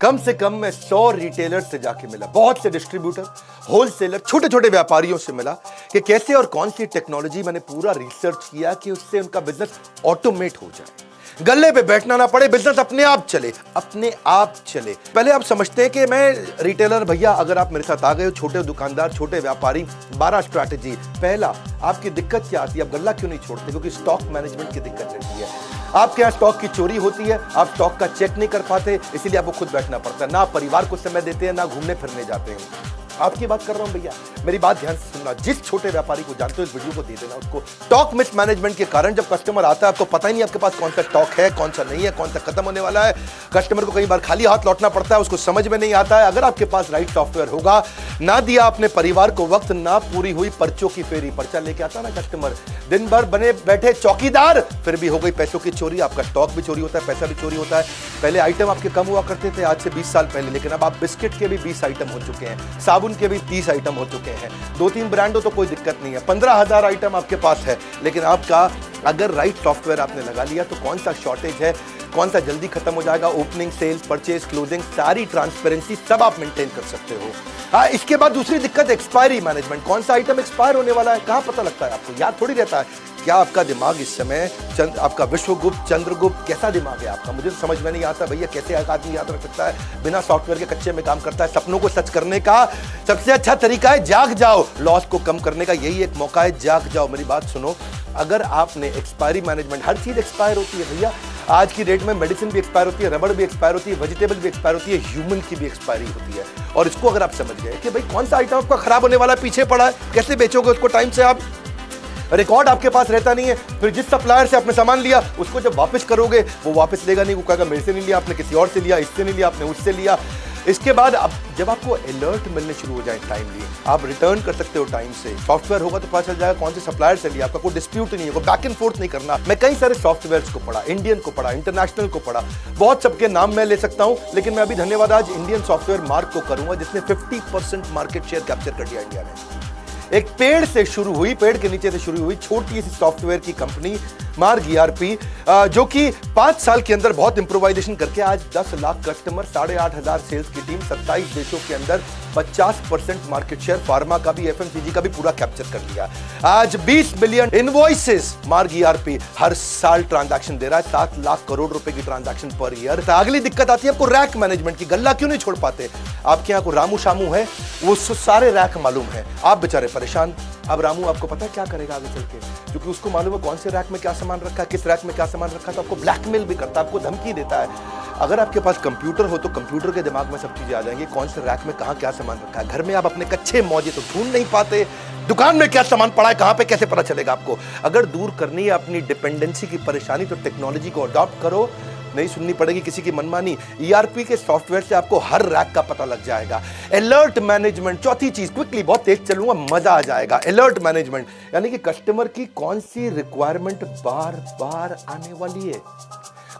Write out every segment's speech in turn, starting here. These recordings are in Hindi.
कम से कम मैं 100 रिटेलर से जाके मिला, बहुत से डिस्ट्रीब्यूटर, होलसेलर, छोटे छोटे व्यापारियों से मिला कि कैसे और कौन सी टेक्नोलॉजी, मैंने पूरा रिसर्च किया कि उससे उनका बिजनेस ऑटोमेट हो जाए, गले पे बैठना ना पड़े, बिजनेस अपने आप चले, अपने आप चले। पहले आप समझते हैं कि मैं रिटेलर भैया, अगर आप मेरे साथ आ गए हो, छोटे दुकानदार, छोटे व्यापारी, 12 स्ट्रैटेजी। पहला, आपकी दिक्कत क्या आती है, आप गल्ला क्यों नहीं छोड़ते? क्योंकि स्टॉक मैनेजमेंट की दिक्कत रहती है। आपके यहाँ स्टॉक की चोरी होती है, आप स्टॉक का चेक नहीं कर पाते, इसीलिए आपको खुद बैठना पड़ता है, ना परिवार को समय देते हैं, ना घूमने फिरने जाते हैं। आपकी बात कर रहा हूं भैया, मेरी बात ध्यान से सुनना। जिस छोटे व्यापारी को जानते हो, इस वीडियो को दे देना उसको। स्टॉक मिसमैनेजमेंट के कारण जब कस्टमर आता है, आपको पता ही नहीं आपके पास कौन सा स्टॉक है, कौन सा नहीं है, कौन सा खत्म होने वाला है। कस्टमर को कई बार खाली हाथ लौटना पड़ता है, उसको समझ में नहीं आता है। अगर आपके पास राइट सॉफ्टवेयर होगा, ना दिया अपने परिवार को वक्त, ना पूरी हुई पर्चों की फेरी, पर्चा लेके आता ना कस्टमर, दिन भर बने बैठे चौकीदार, फिर भी हो गई पैसों की चोरी, आपका स्टॉक भी चोरी होता है, पैसा भी चोरी होता है। पहले आइटम आपके कम हुआ करते थे, आज से 20 साल पहले, लेकिन अब आप बिस्किट के भी 20 आइटम हो चुके हैं, साबुन के भी 30 आइटम हो चुके हैं। 2-3 ब्रांड हो तो कोई दिक्कत नहीं है, 15,000 आइटम आपके पास है। लेकिन आपका अगर राइट सॉफ्टवेयर आपने लगा लिया तो कौन सा शॉर्टेज है, कौन सा जल्दी खत्म हो जाएगा, ओपनिंग, सेल्स, परचेज, क्लोजिंग, सारी ट्रांसपेरेंसी सब आप मेंटेन कर सकते हो। हाँ, इसके बाद दूसरी दिक्कत एक्सपायरी मैनेजमेंट। कौन सा आइटम एक्सपायर होने वाला है, कहां पता लगता है आपको? याद थोड़ी रहता है। क्या आपका दिमाग इस समय आपका विश्वगुप्त, चंद्रगुप्त, कैसा दिमाग है आपका? मुझे तो समझ में नहीं आता भैया, कैसे एक आदमी याद रख सकता है बिना सॉफ्टवेयर के, कच्चे में काम करता है। सपनों को सच करने का सबसे अच्छा तरीका है जाग जाओ, लॉस को कम करने का यही एक मौका है, जाग जाओ। मेरी बात सुनो, अगर आपने एक्सपायरी मैनेजमेंट, हर चीज एक्सपायर होती है भैया, आज की डेट में मेडिसिन भी एक्सपायर होती है, रबड़ भी एक्सपायर होती है, वेजिटेबल भी एक्सपायर होती है, ह्यूमन की भी एक्सपायरी होती है। और इसको अगर आप समझ गए कि भाई कौन सा आइटम आपका खराब होने वाला पीछे पड़ा है, कैसे बेचोगे उसको टाइम से, आप रिकॉर्ड आपके पास रहता नहीं है। फिर जिस सप्लायर से आपने सामान लिया उसको जब वापस करोगे, वो वापस लेगा नहीं, वो कहेगा मेरे से नहीं लिया आपने, किसी और से लिया, इससे नहीं लिया आपने, उससे लिया। इसके बाद अब जब आपको अलर्ट मिलने शुरू हो जाए टाइमली, आप रिटर्न कर सकते हो टाइम से। सॉफ्टवेयर होगा तो पता चल जाएगा कौन से सप्लायर से लिया, आपका कोई डिस्प्यूट नहीं है, बैक एंड फोर्थ नहीं करना। मैं कई सारे सॉफ्टवेयर्स को पढ़ा, इंडियन को पढ़ा, इंटरनेशनल को पढ़ा, बहुत सबके नाम मैं ले सकता हूं, लेकिन मैं अभी धन्यवाद आज इंडियन सॉफ्टवेयर मार्क को करूंगा, जिसने 50% मार्केट शेयर कैप्चर कर दिया इंडिया ने। एक पेड़ से शुरू हुई, पेड़ के नीचे से शुरू हुई छोटी सी सॉफ्टवेयर की कंपनी मार्ग ईआरपी, जो कि 5 साल के अंदर बहुत इंप्रोवाइजेशन करके आज 10 लाख कस्टमर, 8,500 सेल्स की टीम, 27 देशों के अंदर 50% मार्केट शेयर, फार्मा का भी, एफएमसीजी का भी पूरा कैप्चर कर लिया। आज 20 बिलियन इनवॉइसेस मार्ग ईआरपी हर साल ट्रांजैक्शन दे रहा है, 7 लाख करोड़ रुपए की ट्रांजैक्शन पर ईयर। तो अगली दिक्कत आती है आपको रैक मैनेजमेंट की। गल्ला क्यों नहीं छोड़ पाते? आपके यहाँ को रामू शामू है, वो सारे रैक मालूम है, आप बेचारे परेशान। अब रामू आपको पता है क्या करेगा आगे चल के, क्योंकि उसको मालूम है कौन से रैक में क्या सामान रखा है, किस रैक में क्या सामान रखा है, तो आपको ब्लैकमेल भी करता है, आपको धमकी देता है। अगर आपके पास कंप्यूटर हो तो कंप्यूटर के दिमाग में सब चीजें आ जाएंगी, कौन से रैक में कहां क्या सामान रखा है। घर में आप अपने कच्चे मौजे तो ढूंढ नहीं पाते, दुकान में क्या सामान पड़ा है, कहां पे कैसे पता चलेगा आपको? अगर दूर करनी है अपनी डिपेंडेंसी की परेशानी तो टेक्नोलॉजी को अडॉप्ट करो, नहीं सुननी पड़ेगी किसी की मनमानी। ईआरपी के सॉफ्टवेयर से आपको हर रैक का पता लग जाएगा। अलर्ट मैनेजमेंट, चौथी चीज, क्विकली बहुत तेज चलूंगा, मजा आ जाएगा। अलर्ट मैनेजमेंट यानी कि कस्टमर की कौन सी रिक्वायरमेंट बार बार आने वाली है,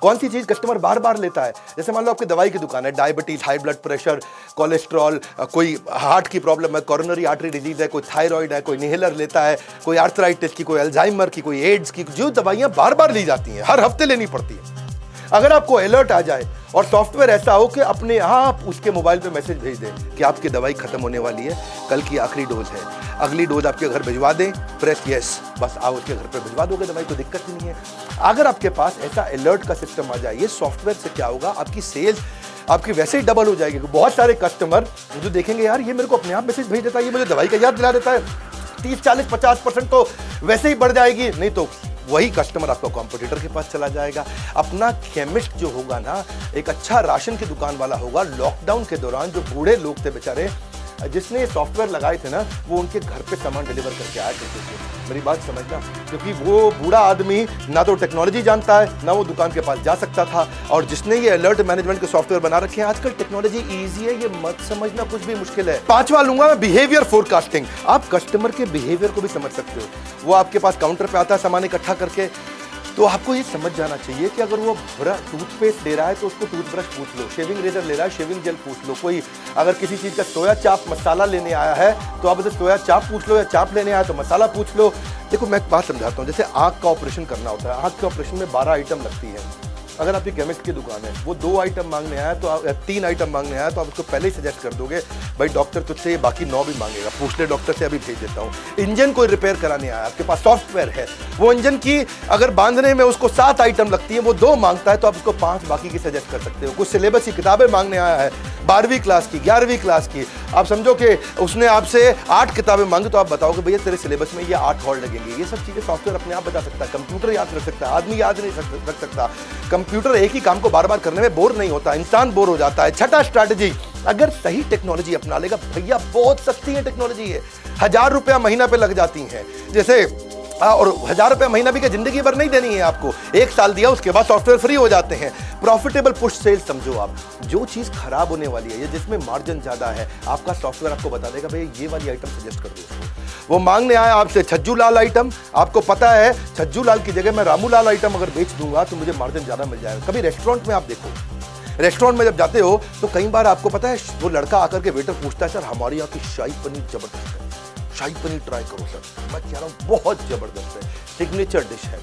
कौन सी चीज कस्टमर बार बार लेता है। जैसे मान लो आपकी दवाई की दुकान है, diabetes, high blood pressure, cholesterol, कोई हार्ट की प्रॉब्लम है, कोरोनरी आर्टरी डिजीज है, कोई थायराइड है, कोई इनहेलर लेता है, कोई आर्थराइटिस की, कोई अल्जाइमर की, कोई एड्स की, जो दवाइयां बार बार ली जाती हैं, हर हफ्ते लेनी पड़ती है। अगर आपको अलर्ट आ जाए और सॉफ्टवेयर ऐसा हो कि अपने आप उसके मोबाइल पे मैसेज भेज दे कि आपकी दवाई खत्म होने वाली है, कल की आखिरी डोज है, अगली डोज आपके घर भिजवा दें, प्रेस यस, बस आप उसके घर पे भिजवा दोगे दवाई, कोई दिक्कत ही नहीं है। अगर आपके पास ऐसा अलर्ट का सिस्टम आ जाए, ये सॉफ्टवेयर से क्या होगा, आपकी सेल्स आपकी वैसे ही डबल हो जाएगी। बहुत सारे कस्टमर जो देखेंगे यार ये मेरे को अपने आप मैसेज भेज देता है, ये मुझे दवाई का याद दिला देता है, 30, 40, 50% तो वैसे ही बढ़ जाएगी। नहीं तो वही कस्टमर आपका कॉम्पिटिटर के पास चला जाएगा। अपना केमिस्ट जो होगा ना, एक अच्छा राशन की दुकान वाला होगा, लॉकडाउन के दौरान जो बूढ़े लोग थे बेचारे, जिसने ये सॉफ्टवेयर लगाए थे ना, वो उनके घर पे सामान डिलीवर करके आया करते थे। मेरी बात समझना, क्योंकि वो बूढ़ा आदमी ना तो टेक्नोलॉजी जानता है, ना वो दुकान के पास जा सकता था। और जिसने ये अलर्ट मैनेजमेंट के सॉफ्टवेयर बना रखे हैं, आजकल टेक्नोलॉजी इजी है, ये मत समझना कुछ भी मुश्किल है। 5वां लूंगा मैं, बिहेवियर फोरकास्टिंग। आप कस्टमर के बिहेवियर को भी समझ सकते हो। वो आपके पास काउंटर पे आता है सामान इकट्ठा करके, तो आपको ये समझ जाना चाहिए कि अगर वो टूथपेस्ट ले रहा है तो उसको टूथब्रश पूछ लो, शेविंग रेजर ले रहा है शेविंग जेल पूछ लो, कोई अगर किसी चीज़ का सोया चाप मसाला लेने आया है तो आप उसे सोया चाप पूछ लो, या चाप लेने आया तो मसाला पूछ लो। देखो मैं एक बात समझाता हूँ, जैसे आँख का ऑपरेशन करना होता है, आँख के ऑपरेशन में 12 आइटम लगती है, अगर आपकी केमिस्ट की दुकान है, वो 2 आइटम मांगने आया तो 3 आइटम मांगने आया तो आप उसको पहले ही सजेस्ट कर दोगे भाई डॉक्टर तुझसे ये बाकी 9 भी मांगेगा, पूछ ले डॉक्टर से, अभी भेज देता हूँ। इंजन कोई रिपेयर कराने आया, आपके पास सॉफ्टवेयर है, वो इंजन की अगर बांधने में उसको 7 आइटम लगती है, वो 2 मांगता है तो आप उसको 5 बाकी की सजेस्ट कर सकते हो। कुछ सिलेबस की किताबें मांगने आया है 12वीं क्लास की, 11वीं क्लास की, आप समझो कि उसने आपसे 8 किताबें मांगी तो आप बताओगे भैया तेरे सिलेबस में ये 8 और लगेंगे। ये सब चीजें सॉफ्टवेयर अपने आप बता सकता है, कंप्यूटर याद रख सकता है, आदमी याद नहीं रख सकता। कंप्यूटर एक ही काम को बार बार करने में बोर नहीं होता, इंसान बोर हो जाता है। छठा स्ट्रैटेजी, अगर सही टेक्नोलॉजी अपना लेगा, भैया बहुत सस्ती है टेक्नोलॉजी है, 1000 रुपया महीना पे लग जाती है। जैसे और 1000 रुपया महीना भी क्या जिंदगी भर नहीं देनी है आपको, 1 साल दिया उसके बाद सॉफ्टवेयर फ्री हो जाते हैं। प्रॉफिटेबल पुश सेल्स समझो आप, जो चीज खराब होने वाली है या जिसमें मार्जिन ज्यादा है, आपका सॉफ्टवेयर आपको बता देगा भाई ये वाली आइटम सजेस्ट कर दो उसको। वो मांगने आया आपसे छज्जू लाल आइटम, आपको पता है छज्जू लाल की जगह मैं रामू लाल आइटम अगर बेच दूंगा तो मुझे मार्जिन ज्यादा मिल जाएगा। कभी रेस्टोरेंट में आप देखो, रेस्टोरेंट में जब जाते हो तो कई बार आपको पता है वो लड़का आकर के वेटर पूछता है सर हमारे यहाँ की शाही पनीर जबरदस्त है, शाही पनीर ट्राई करो सर। मैं कह रहा हूँ बहुत जबरदस्त है, सिग्नेचर डिश है।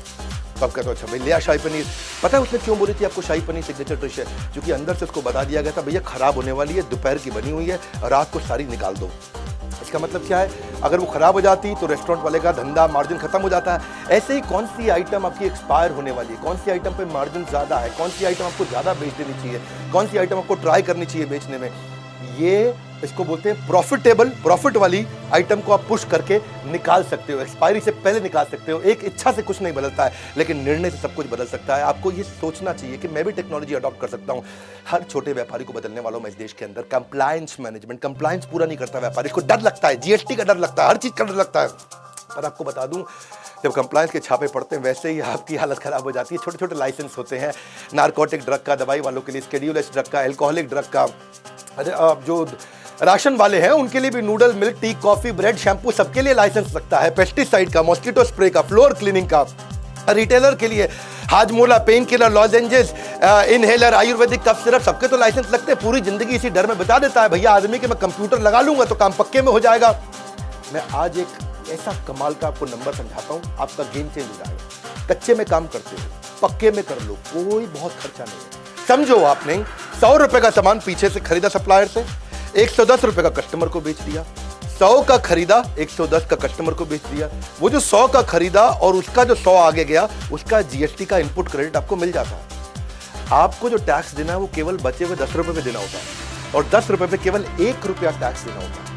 तो आप कहते हो अच्छा भाई लिया शाही पनीर। पता है उसने क्यों बोली थी आपको शाही पनीर सिग्नेचर डिश है? क्योंकि अंदर से उसको बता दिया गया था भैया खराब होने वाली है, दोपहर की बनी हुई है, रात को सारी निकाल दो। इसका मतलब क्या है, अगर वो खराब हो जाती तो रेस्टोरेंट वाले का धंधा मार्जिन खत्म हो जाता है। ऐसे ही कौन सी आइटम आपकी एक्सपायर होने वाली है, कौन सी आइटम पे मार्जिन ज्यादा है, कौन सी आइटम आपको ज्यादा बेच देनी चाहिए, कौन सी आइटम आपको ट्राई करनी चाहिए बेचने में, ये इसको बोलते हैं प्रॉफिट वाली आइटम को आप पुश करके निकाल सकते हो, एक्सपायरी से पहले निकाल सकते हो। एक इच्छा से कुछ नहीं बदलता है, लेकिन निर्णय से सब कुछ बदल सकता है। आपको ये सोचना चाहिए कि मैं भी टेक्नोलॉजी अडॉप्ट कर सकता हूं। हर छोटे व्यापारी को बदलने वालों में इस देश के अंदर कंप्लायंस मैनेजमेंट, कंप्लायंस पूरा नहीं करता व्यापारी, इसको डर लगता है, जीएसटी का डर लगता है, हर चीज का डर लगता है। पर आपको बता दूं, जब कंप्लायंस के छापे पड़ते हैं वैसे ही आपकी हालत खराब हो जाती है। छोटे छोटे लाइसेंस होते हैं, नारकोटिक ड्रग का, दवाई वालों के लिए स्केड्यूल एस ड्रग का, एल्कोहलिक ड्रग का, जो राशन वाले हैं उनके लिए भी noodle, milk, tea, coffee, bread, shampoo सबके लिए लाइसेंस लगता है, पेस्टिसाइड का, मॉस्किटो स्प्रे का, फ्लोर क्लीनिंग का। रिटेलर के लिए Hajmola, pain killer, lozenges, inhaler, ayurvedic cough syrup, सबके तो लाइसेंस लगते हैं। पूरी जिंदगी इसी डर में बिता देता है भैया आदमी कि मैं कंप्यूटर लगा लूंगा तो काम पक्के में हो जाएगा। मैं आज एक ऐसा कमाल का आपको नंबर समझाता हूं, आपका गेम चेंज हो जाएगा। कच्चे में काम करते हो, पक्के में कर लो, कोई बहुत खर्चा नहीं है। समझो आपने 100 रुपए का सामान पीछे से खरीदा सप्लायर से, 110 रुपए का कस्टमर को बेच दिया, 100 का खरीदा 110 का कस्टमर को बेच दिया। वो जो 100 का खरीदा और उसका जो 100 आगे गया, उसका जीएसटी का इनपुट क्रेडिट आपको मिल जाता है। आपको जो टैक्स देना है वो केवल बचे हुए 10 रुपए पे देना होता है, और 10 रुपए पे केवल 1 रुपया टैक्स देना होता है।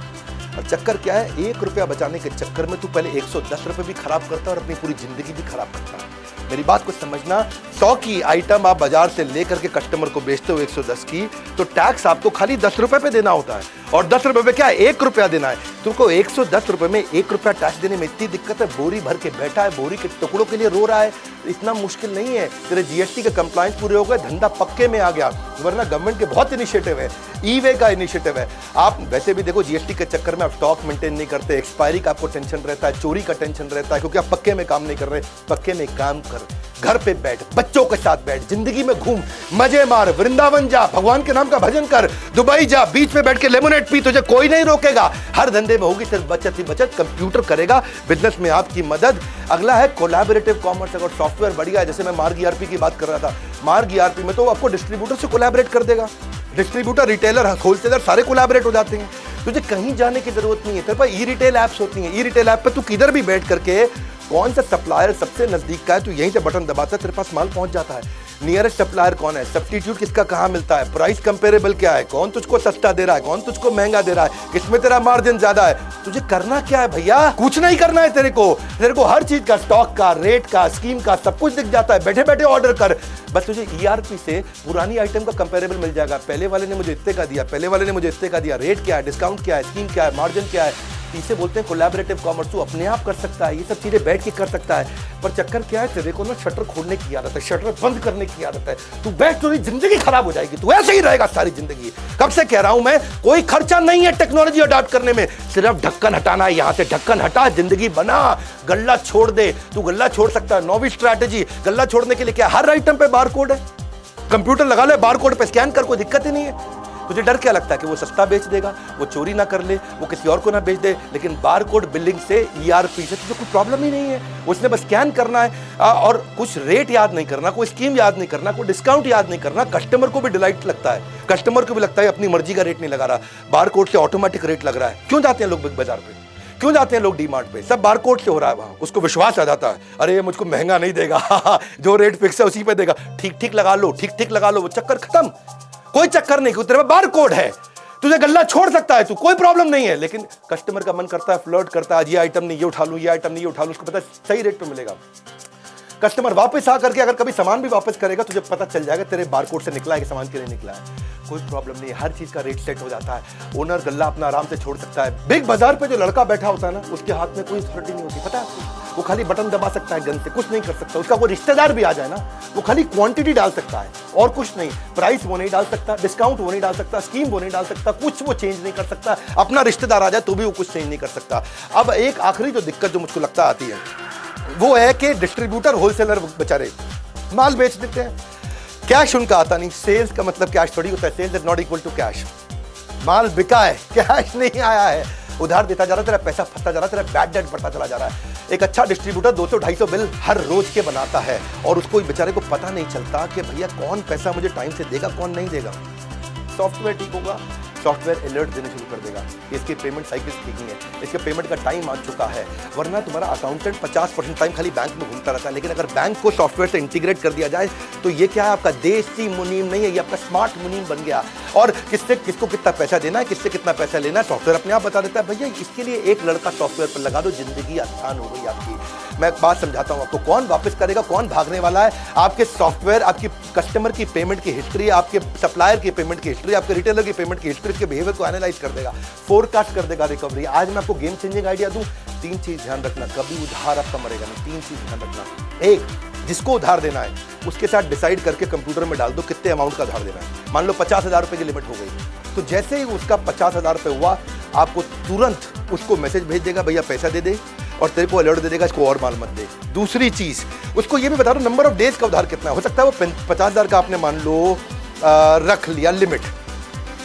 और चक्कर क्या है, 1 रुपया बचाने के चक्कर में तू पहले 110 रुपए भी खराब करता है और अपनी पूरी जिंदगी भी खराब करता है। मेरी बात को समझना, 100 की आइटम आप बाजार से लेकर के कस्टमर को बेचते हो 110 की, तो टैक्स आपको खाली 10 रुपए पे देना होता है, और 10 रुपए पे क्या है 1 रुपया देना है। तुमको 110 रुपए में 1 रुपया टैक्स देने में इतनी दिक्कत है, बोरी भर के बैठा है, बोरी के टुकड़ों के लिए रो रहा है, इतना मुश्किल नहीं है। तेरे जीएसटी के कंप्लायंस पूरे हो गए, धंधा पक्के में आ गया। वरना गवर्नमेंट के बहुत इनिशिएटिव है, ई-वे का इनिशिएटिव है। आप वैसे भी देखो जीएसटी के चक्कर में आप स्टॉक मेंटेन नहीं करते, एक्सपायरी का आपको टेंशन रहता है, चोरी का टेंशन रहता है, क्योंकि आप पक्के में काम नहीं कर रहे। पक्के में काम कर, घर पे बैठ, बच्चों के साथ बैठ, जिंदगी में घूम, मजे मार, वृंदावन जा, भगवान के नाम का भजन कर, दुबई जा, बीच पे बैठ के लेमोनेड पी, तुझे कोई नहीं रोकेगा। हर धंधे में होगी सिर्फ बचत ही बचत, कंप्यूटर करेगा बिजनेस में आपकी मदद। अगला है कोलैबोरेटिव कॉमर्स। अगर सॉफ्टवेयर बढ़िया है, जैसे मैं मार्ग ईआरपी की बात कर रहा था, मार्ग ईआरपी में तो आपको डिस्ट्रीब्यूटर से कोलैबोरेट कर देगा। डिस्ट्रीब्यूटर, रिटेलर, होलसेलर सारे कोलैबोरेट हो जाते हैं। तुझे कहीं जाने की जरूरत नहीं है, तेरे पास ई रिटेल ऐप्स होती हैं। ई रिटेल ऐप पे तू किधर भी बैठ करके कौन सा सप्लायर सबसे नजदीक का है, तो यहीं से बटन दबाता है, तेरे पास माल पहुंच जाता है। नियरेस्ट सप्लायर कौन है, सब्स्टिट्यूट किसका कहां मिलता है, प्राइस कंपेरेबल क्या है, कौन तुझको सस्ता दे रहा है, कौन तुझको महंगा दे रहा है, किसमें तेरा मार्जिन ज्यादा है। तुझे करना क्या है भैया, कुछ नहीं करना है। तेरे को हर चीज का, स्टॉक का, रेट का, स्कीम का सब कुछ दिख जाता है। बैठे बैठे ऑर्डर कर, बस तुझे ईआरपी से पुरानी आइटम का कंपेरेबल मिल जाएगा। पहले वाले ने मुझे इतने का दिया, पहले वाले ने मुझे इतने का दिया, रेट क्या है, डिस्काउंट क्या है, स्कीम क्या है, मार्जिन क्या है। इसे बोलते हैं कोलैबोरेटिव कॉमर्स। तू अपने आप कर सकता है, ये सब चीजें बैठ के कर सकता है। पर चक्कर क्या है, तेरे को ना शटर खोलने की आदत है, शटर बंद करने की आदत है। तू बैठ, तो जिंदगी खराब हो जाएगी, तू ऐसे ही रहेगा सारी जिंदगी। कब से कह रहा हूं मैं, कोई खर्चा नहीं है टेक्नोलॉजी अडॉप्ट करने में, सिर्फ ढक्कन हटाना है। यहां से ढक्कन हटा, जिंदगी बना, गल्ला छोड़ दे। तू गल्ला छोड़ सकता है। 9वीं स्ट्रैटेजी, गल्ला छोड़ने के लिए क्या, हर आइटम पे बारकोड है, कंप्यूटर लगा ले, बारकोड पे स्कैन कर, कोई दिक्कत ही नहीं है। तुझे डर क्या लगता है कि वो सस्ता बेच देगा, वो चोरी ना कर ले, वो किसी और को ना बेच दे? लेकिन बारकोड बिलिंग से, ERP से तुझे कोई प्रॉब्लम ही नहीं है। उसने बस स्कैन करना है और कुछ रेट याद नहीं करना, कोई स्कीम याद नहीं करना, कोई डिस्काउंट याद नहीं करना। कस्टमर को भी डिलाइट लगता है, कस्टमर को भी लगता है अपनी मर्जी का रेट नहीं लगा रहा, बारकोड से ऑटोमेटिक रेट लग रहा है। क्यों जाते हैं लोग बिग बाजार पे, क्यों जाते हैं लोग डीमार्ट पे? सब बारकोड से हो रहा है वहां। उसको विश्वास आ जाता है, अरे ये मुझको महंगा नहीं देगा जो रेट फिक्स है उसी पे देगा, ठीक ठीक लगा लो, ठीक ठीक लगा लो। वो चक्कर खत्म, कोई चक्कर नहीं, तेरे पास बारकोड है, तुझे गल्ला छोड़ सकता है तू, कोई प्रॉब्लम नहीं है। लेकिन कस्टमर का मन करता है, फ्लर्ट करता है, ये आइटम नहीं, ये उठा लूं, ये आइटम नहीं, ये उठा लूं। उसको पता है सही रेट पे मिलेगा। कस्टमर वापस आकर के अगर कभी सामान भी वापस करेगा, तुझे पता चल जाएगा तेरे बारकोड से निकला है कि सामान के लिए निकला है। कोई प्रॉब्लम नहीं, हर चीज का रेट सेट हो जाता है। ओनर गल्ला अपना आराम से छोड़ सकता है। बिग बाजार पे जो लड़का बैठा होता है ना, उसके हाथ में कोई अथॉरिटी नहीं होती, पता है आपको? वो खाली बटन दबा सकता है गन से, कुछ नहीं कर सकता। उसका कोई रिश्तेदार भी आ जाए ना, वो खाली क्वांटिटी डाल सकता है और कुछ नहीं। प्राइस वो नहीं डाल सकता, डिस्काउंट वो नहीं डाल सकता, स्कीम वो नहीं डाल सकता, कुछ वो चेंज नहीं कर सकता। अपना रिश्तेदार आ जाए तो भी वो कुछ चेंज नहीं कर सकता। अब एक आखिरी जो दिक्कत जो मुझको लगता आती है वो है कि डिस्ट्रीब्यूटर, होलसेलर बेचारे माल बेच देते हैं, कैश उनका आता नहीं। सेल्स का मतलब कैश थोड़ी होता है, sales is not equal to cash. माल बिका है, कैश नहीं आया है, उधार देता जा रहा है, तेरा पैसा फंसता जा रहा है, तेरा बैड डेट बढ़ता चला जा रहा है। एक अच्छा डिस्ट्रीब्यूटर 200-250 बिल हर रोज के बनाता है और उसको बेचारे को पता नहीं चलता कि भैया कौन पैसा मुझे टाइम से देगा, कौन नहीं देगा। सॉफ्टवेयर ठीक होगा, सॉफ्टवेयर अलर्ट देने शुरू कर देगा कि इसकी पेमेंट साइकिल ठीक नहीं है, इसके पेमेंट का टाइम आ चुका है। वरना तुम्हारा अकाउंटेंट 50% टाइम खाली बैंक में घूमता रहता है। लेकिन अगर बैंक को सॉफ्टवेयर से इंटीग्रेट कर दिया जाए तो ये क्या है, आपका देसी मुनीम नहीं है, ये आपका स्मार्ट मुनीम बन गया। और किससे किसको कितना पैसा देना है, किससे कितना पैसा लेना है, सॉफ्टवेयर अपने आप बता देता है। भैया इसके लिए एक लड़का सॉफ्टवेयर पर लगा दो, जिंदगी आसान हो गई आपकी। मैं एक बात समझाता हूं आपको, कौन वापस करेगा, कौन भागने वाला है? आपके सॉफ्टवेयर आपकी कस्टमर की पेमेंट की हिस्ट्री, आपके सप्लायर की पेमेंट की हिस्ट्री, आपके रिटेलर की पेमेंट की हिस्ट्री, इसके बिहेवियर को एनालाइज कर देगा, फोरकास्ट कर देगा रिकवरी। आज मैं आपको गेम चेंजिंग आइडिया दूं, 3 चीज ध्यान रखना, कभी उधार आपका मरेगा नहीं। 3 चीज ध्यान रखना। एक, जिसको उधार देना है उसके साथ डिसाइड करके कंप्यूटर में डाल दो कितने अमाउंट का उधार देना है। मान लो 50,000 रुपए की लिमिट हो गई, तो जैसे ही उसका 50,000 रुपए हुआ, आपको तुरंत उसको मैसेज भेज देगा, भैया पैसा दे दे, और तेरे को अलर्ट दे देगा इसको और माल मत दे। दूसरी चीज, उसको ये भी बता दो नंबर ऑफ डेज का उधार कितना है। हो सकता है वो 50,000 का आपने मान लो रख लिया लिमिट,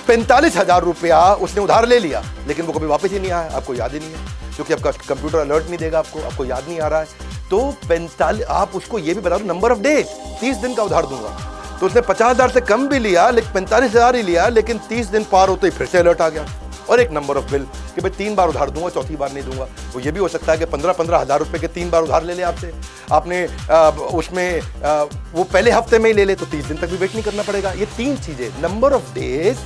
45,000 रुपया उसने उधार ले लिया, लेकिन वो कभी वापस ही नहीं आया, आपको याद ही नहीं है, क्योंकि आपका कंप्यूटर अलर्ट नहीं देगा आपको याद नहीं आ रहा है। तो 45, आप उसको ये भी बता दो नंबर ऑफ डेज, 30 दिन का उधार दूंगा। तो उसने 50,000 से कम भी लिया, लेकिन 45,000 ही लिया, लेकिन 30 दिन पार होते ही फिर से अलर्ट आ गया। और एक नंबर ऑफ बिल कि भाई 3 बार उधार दूंगा, चौथी बार नहीं दूंगा। वो ये भी हो सकता है कि 15,000 रुपए के 3 बार उधार ले ले आपसे, आपने उसमें वो पहले हफ्ते में ही ले ले, तो 30 दिन तक भी वेट नहीं करना पड़ेगा। ये 3 चीजें, नंबर ऑफ डेज,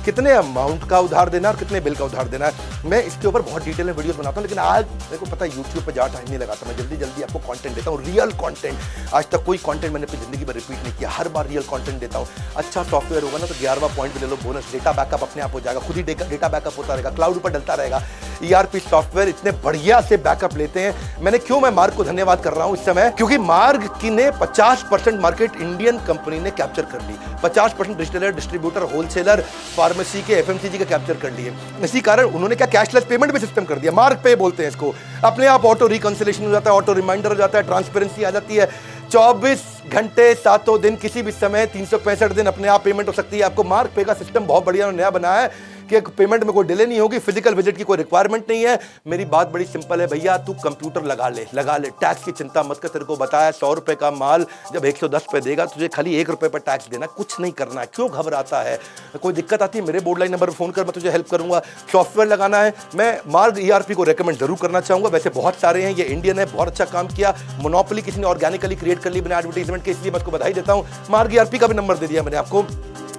कितने अमाउंट का उधार देना और कितने बिल का उधार देना है। मैं इसके ऊपर बहुत डिटेल में वीडियोस बनाता हूं, लेकिन आज मेरे को पता है यूट्यूब पे ज़्यादा टाइम नहीं लगाता। मैं जल्दी जल्दी आपको कंटेंट देता हूं, रियल कंटेंट। आज तक कोई कंटेंट मैंने अपनी जिंदगी में रिपीट नहीं किया, हर बार रियल कंटेंट देता हूं। अच्छा सॉफ्टवेयर होगा ना तो 11वां पॉइंट भी ले लो, बोनस। डेटा बैकअप अपने आप हो जाएगा, खुद ही डेटा बैकअप होता रहेगा, क्लाउड पर डलता रहेगा। ERP सॉफ्टवेयर इतने बढ़िया से बैकअप लेते हैं। मैं मार्ग को धन्यवाद कर रहा हूं इस समय, क्योंकि मार्ग की ने 50% मार्केट इंडियन कंपनी ने कैप्चर कर ली। 50% रिटेलर, डिस्ट्रीब्यूटर, होलसेलर, फार्मेसी के, FMCG का कैप्चर कर लिए। इसी कारण उन्होंने क्या कैशलेस पेमेंट भी सिस्टम कर दिया, मार्ग पे बोलते हैं इसको। अपने आप ऑटो रिकंसिलेशन हो जाता है, ऑटो रिमाइंडर हो जाता है, ट्रांसपेरेंसी आ जाती है। 24 घंटे 7 दिन किसी भी समय 365 दिन अपने आप पेमेंट हो सकती है। आपको मार्ग पे का सिस्टम बहुत बढ़िया नया बनाया है कि पेमेंट में कोई डिले नहीं होगी, फिजिकल विजिट की कोई रिक्वायरमेंट नहीं है। मेरी बात बड़ी सिंपल है, भैया तू कंप्यूटर लगा ले, टैक्स की चिंता मत कर। तेरे को बताया 100 रुपए का माल जब 110 पे देगा, तुझे खाली 1 रुपए पर टैक्स देना, कुछ नहीं करना है। क्यों घबराता है? कोई दिक्कत आती है मेरे बोर्ड लाइन नंबर पर फोन कर, मैं तुझे हेल्प करूंगा। सॉफ्टवेयर लगाना है, मैं मार्ग ERP को रेकमेंड जरूर करना चाहूंगा। वैसे बहुत सारे हैं, ये इंडियन है, बहुत अच्छा काम किया। मोनोपोली किसी ने ऑर्गेनिकली क्रिएट कर ली बिना एडवर्टाइजमेंट के, इसलिए मैं उसको बधाई देता हूं। मार्ग ERP का भी नंबर दे दिया मैंने आपको।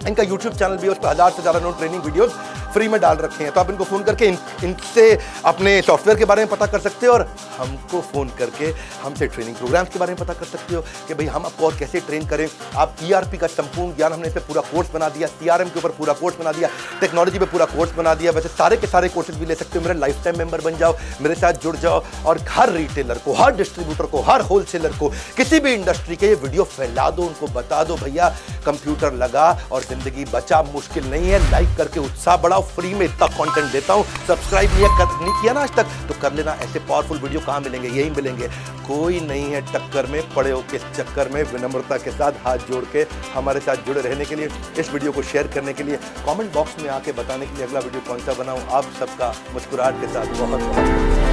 इनका YouTube चैनल भी है, उस पर 1000 से ज़्यादा ट्रेनिंग वीडियोस फ्री में डाल रखे हैं, तो आप इनको फ़ोन करके इनसे अपने सॉफ्टवेयर के बारे में पता कर सकते हो, और हमको फ़ोन करके हमसे ट्रेनिंग प्रोग्राम्स के बारे में पता कर सकते हो कि भाई हम आपको और कैसे ट्रेन करें। आप ERP का संपूर्ण ज्ञान, हमने इस पर पूरा कोर्स बना दिया, CRM के ऊपर पूरा कोर्स बना दिया, टेक्नोलॉजी पे पूरा कोर्स बना दिया। वैसे सारे के सारे कोर्सेज भी ले सकते हो। मेरा लाइफ टाइम मेंबर बन जाओ, मेरे साथ जुड़ जाओ, और हर रिटेलर को, हर डिस्ट्रीब्यूटर को, हर होलसेलर को, किसी भी इंडस्ट्री के ये वीडियो फैला दो, उनको बता दो भैया कंप्यूटर लगा और जिंदगी बचा, मुश्किल नहीं है। लाइक करके उत्साह बढ़ाओ, फ्री में इतना कंटेंट देता हूं। सब्सक्राइब नहीं किया ना आज तक तो कर लेना। ऐसे पावरफुल वीडियो कहां मिलेंगे? यही मिलेंगे। कोई नहीं है टक्कर में, पड़े हो किस चक्कर में। विनम्रता के साथ हाथ जोड़ के हमारे साथ जुड़े रहने के लिए, इस वीडियो को शेयर करने के लिए, कमेंट बॉक्स में आके बताने के लिए अगला वीडियो कौन सा बनाऊं। आप सबका मुस्कुराहट के साथ बहुत बहुत